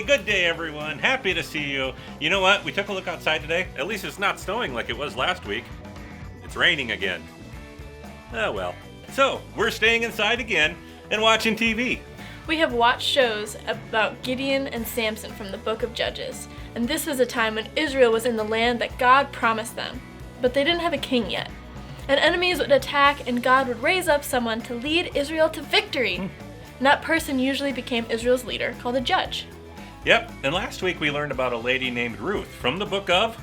good day, everyone. Happy to see you. You know what? We took a look outside today. At least it's not snowing like it was last week. It's raining again. Oh well. So, we're staying inside again and watching TV. We have watched shows about Gideon and Samson from the book of Judges, and this was a time when Israel was in the land that God promised them, but they didn't have a king yet. And enemies would attack, and God would raise up someone to lead Israel to victory. And that person usually became Israel's leader, called a judge. Yep, and last week we learned about a lady named Ruth from the book of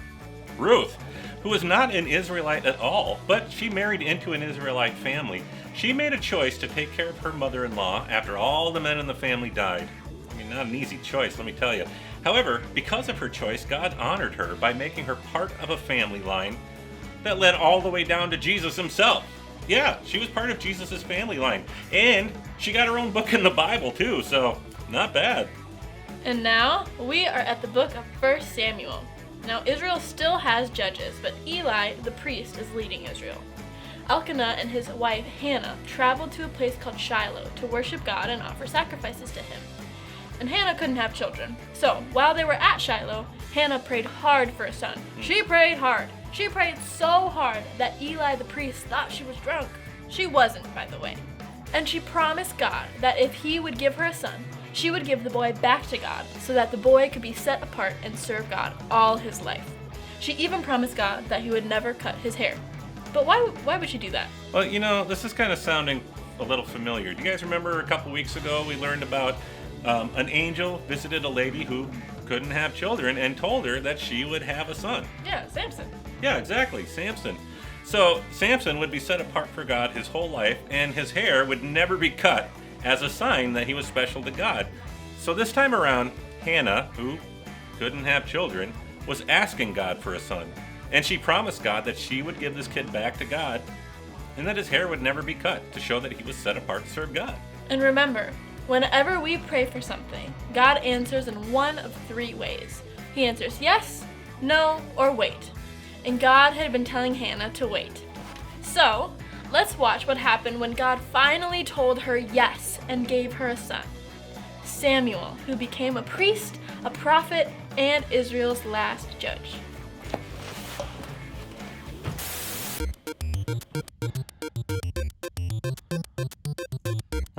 Ruth, who was not an Israelite at all, but she married into an Israelite family. She made a choice to take care of her mother-in-law after all the men in the family died. I mean, not an easy choice, let me tell you. However, because of her choice, God honored her by making her part of a family line that led all the way down to Jesus himself. Yeah, she was part of Jesus' family line. And she got her own book in the Bible too, so not bad. And now, we are at the book of 1 Samuel. Now, Israel still has judges, but Eli, the priest, is leading Israel. Elkanah and his wife, Hannah, traveled to a place called Shiloh to worship God and offer sacrifices to him. And Hannah couldn't have children. So, while they were at Shiloh, Hannah prayed hard for a son. She prayed hard. She prayed so hard that Eli the priest thought she was drunk. She wasn't, by the way. And she promised God that if he would give her a son, she would give the boy back to God so that the boy could be set apart and serve God all his life. She even promised God that he would never cut his hair. But why would she do that? Well, you know, this is kind of sounding a little familiar. Do you guys remember a couple weeks ago we learned about an angel visited a lady who couldn't have children and told her that she would have a son? Yeah, Samson. Yeah, exactly, Samson. So Samson would be set apart for God his whole life, and his hair would never be cut as a sign that he was special to God. So this time around, Hannah, who couldn't have children, was asking God for a son. And she promised God that she would give this kid back to God, and that his hair would never be cut to show that he was set apart to serve God. And remember, whenever we pray for something, God answers in one of three ways. He answers yes, no, or wait. And God had been telling Hannah to wait. So, let's watch what happened when God finally told her yes and gave her a son. Samuel, who became a priest, a prophet, and Israel's last judge.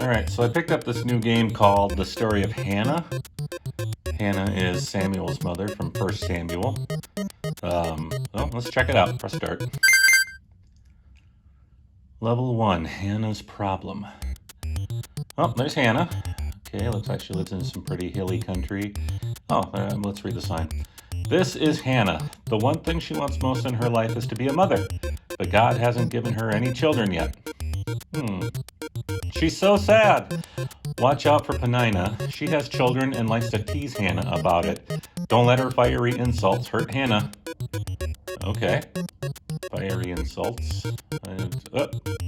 Alright, so I picked up this new game called The Story of Hannah. Hannah is Samuel's mother from 1 Samuel. Well, let's check it out. Press start. Level 1, Hannah's Problem. Oh, there's Hannah. Okay, looks like she lives in some pretty hilly country. Oh, let's read the sign. This is Hannah. The one thing she wants most in her life is to be a mother, but God hasn't given her any children yet. She's so sad. Watch out for Penina. She has children and likes to tease Hannah about it. Don't let her fiery insults hurt Hannah. Okay. Fiery insults.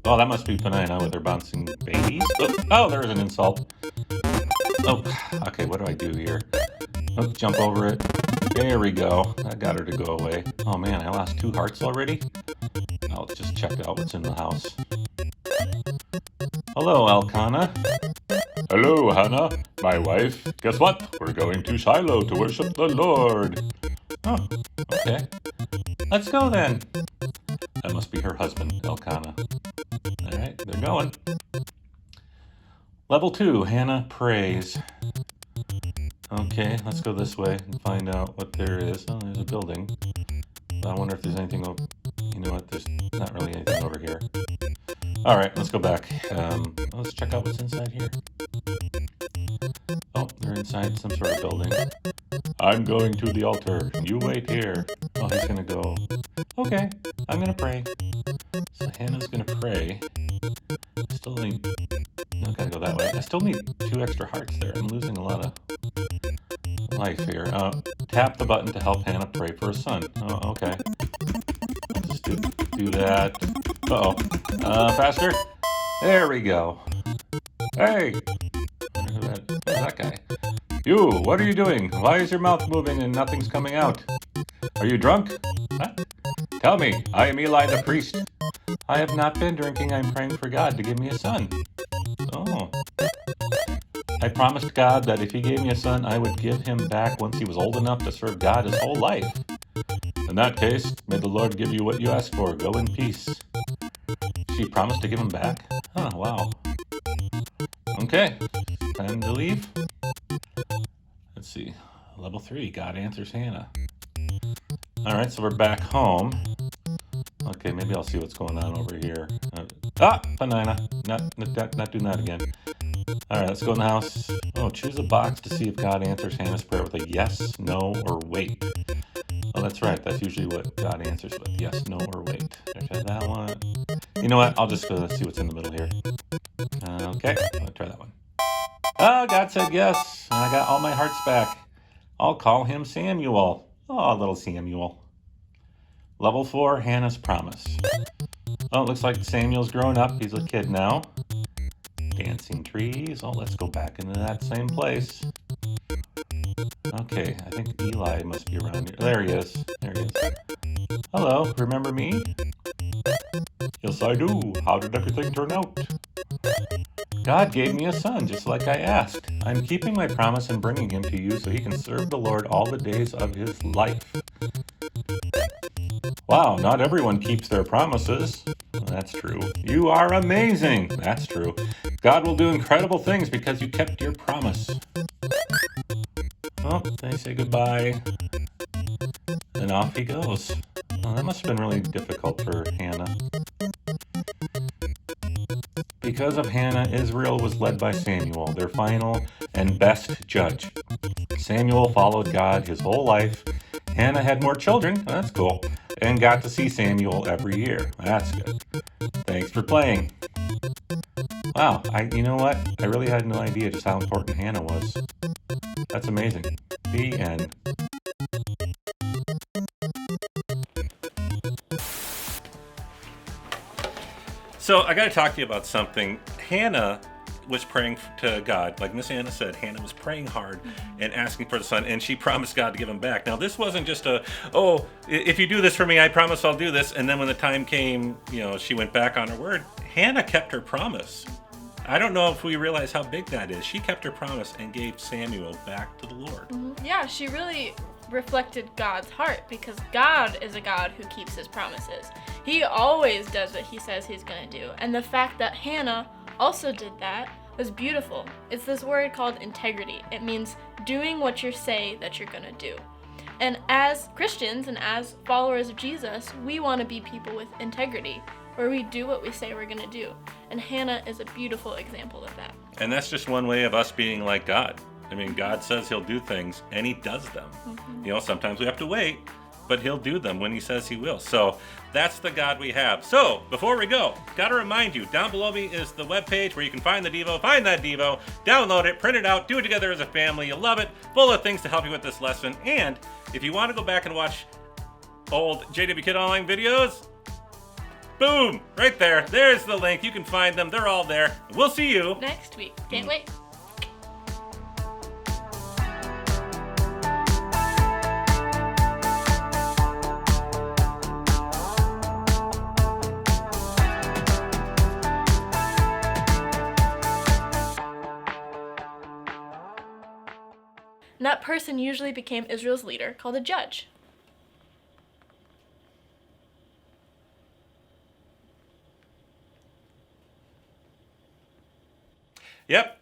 Oh, that must be Penina with her bouncing babies. Oh, there's an insult. Oh, okay, what do I do here? Oh, jump over it. There we go. That got her to go away. Oh man, I lost 2 hearts already? I'll just check out what's in the house. Hello, Elkanah. Hello, Hannah, my wife. Guess what? We're going to Shiloh to worship the Lord. Oh, okay. Let's go then. That must be her husband, Elkanah. Alright, they're going. Level 2, Hannah prays. Okay, let's go this way and find out what there is. Oh, there's a building. I wonder if there's anything over... You know what, there's not really anything over here. Alright, let's go back. Let's check out what's inside here. Oh, they're inside some sort of building. I'm going to the altar. You wait here. Oh, he's gonna go. Okay, I'm gonna pray. So Hannah's gonna pray. Still need... No, gotta go that way. I still need 2 extra hearts there. I'm losing a lot of life here. Tap the button to help Hannah pray for a son. Oh, okay. I'll just do that. Uh-oh. Faster? There we go. Hey! Who's that guy? You, what are you doing? Why is your mouth moving and nothing's coming out? Are you drunk? Huh? Tell me, I am Eli the priest. I have not been drinking. I'm praying for God to give me a son. Oh. I promised God that if he gave me a son, I would give him back once he was old enough to serve God his whole life. In that case, may the Lord give you what you asked for. Go in peace. She promised to give him back? Oh, wow. Okay, time to leave. Let's see. Level 3, God answers Hannah. Alright, so we're back home. Okay, maybe I'll see what's going on over here. Panina. Not doing that again. Alright, let's go in the house. Oh, choose a box to see if God answers Hannah's prayer with a yes, no, or wait. Oh, that's right. That's usually what God answers with. Yes, no, or wait. Try that one. You know what? I'll just see what's in the middle here. Okay, I'll try that one. Oh, God said yes. And I got all my hearts back. I'll call him Samuel. Oh, little Samuel. Level 4, Hannah's promise. Oh, it looks like Samuel's grown up. He's a kid now. Dancing trees. Oh, let's go back into that same place. Okay, I think Eli must be around here. There he is. There he is. Hello, remember me? Yes, I do. How did everything turn out? God gave me a son, just like I asked. I'm keeping my promise and bringing him to you so he can serve the Lord all the days of his life. Wow, not everyone keeps their promises. That's true. You are amazing. That's true. God will do incredible things because you kept your promise. Oh, they say goodbye. And off he goes. Oh, that must have been really difficult for Hannah. Because of Hannah, Israel was led by Samuel, their final and best judge. Samuel followed God his whole life. Hannah had more children, that's cool, and got to see Samuel every year. That's good. Thanks for playing. Wow, you know what? I really had no idea just how important Hannah was. That's amazing. The end. So I got to talk to you about something. Hannah was praying to God. Like Miss Anna said, Hannah was praying hard and asking for the son, and she promised God to give him back. Now, this wasn't just if you do this for me, I promise I'll do this. And then when the time came, she went back on her word. Hannah kept her promise. I don't know if we realize how big that is. She kept her promise and gave Samuel back to the Lord. Mm-hmm. Yeah, she really reflected God's heart because God is a God who keeps his promises. He always does what he says he's going to do. And the fact that Hannah also did that was beautiful. It's this word called integrity. It means doing what you say that you're going to do. And as Christians and as followers of Jesus, we want to be people with integrity, where we do what we say we're going to do. And Hannah is a beautiful example of that. And that's just one way of us being like God. I mean, God says he'll do things, and he does them. Mm-hmm. Sometimes we have to wait, but he'll do them when he says he will. So that's the God we have. So before we go, got to remind you, down below me is the webpage where you can find the Devo. Find that Devo, download it, print it out, do it together as a family. You'll love it. Full of things to help you with this lesson. And if you want to go back and watch old JW Kid Online videos, boom, right there. There's the link. You can find them. They're all there. We'll see you next week. Can't wait. And that person usually became Israel's leader, called a judge. Yep.